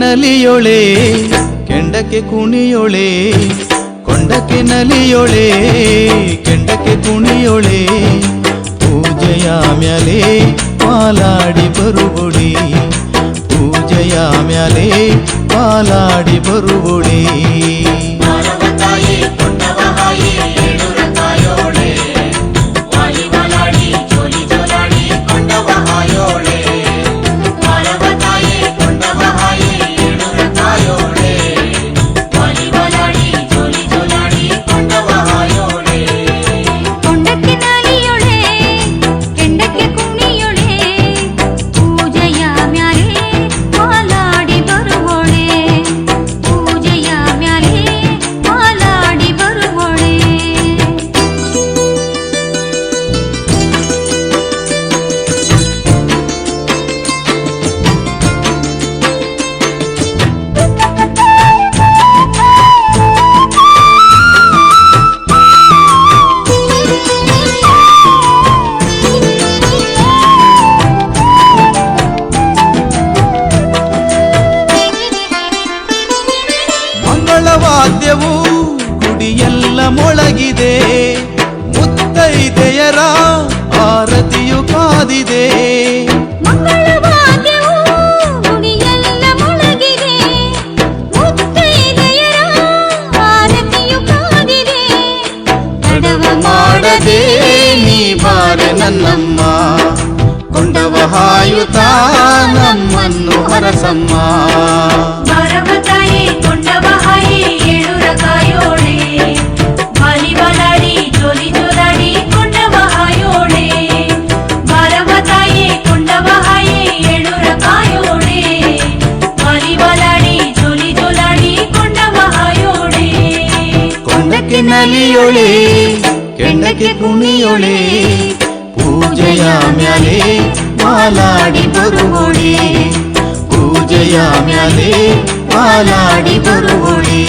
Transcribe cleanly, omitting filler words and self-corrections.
ನಲಿಯೊಳೆ ಕೆಂಡಕ್ಕೆ ಕುಣಿಯೊಳೆ ಕೊಂಡಕ್ಕೆ ನಲಿಯೊಳೆ ಕೆಂಡಕ್ಕೆ ಕುಣಿಯೊಳೆ ಪೂಜೆಯ ಮ್ಯಾಲೆ ಪಾಲಾಡಿ ಬರುವುಡಿ ಪೂಜೆಯ ಮ್ಯಾಲೆ ಪಾಲಾಡಿ ಬರುವುಡಿ ವಾದ್ಯವು ಗುಡಿಯೆಲ್ಲ ಮೊಳಗಿದೆ ಮುತ್ತೈದೆಯರ ಆರತಿಯು ಕಾದಿದೆ ತಡವ ಮಾಡದೆ ನೀ ಬಾರೆ ನನ್ನಮ್ಮ ಕೊಂಡವ ಹಾಯುತ್ತ ನಮ್ಮನ್ನು ಹರಸಮ್ಮ ನಲಿಯೊಳೆ ಕೆಂಡಕ್ಕೆ ಕುಣಿಯೊಳೆ ಪೂಜೆಯ ಮ್ಯಾಲೆ ಪಾಲಾಡಿ ಬರುವುಡಿ ಪೂಜೆಯ ಮ್ಯಾಲೆ ಪಾಲಾಡಿ ಬರುವುಡಿ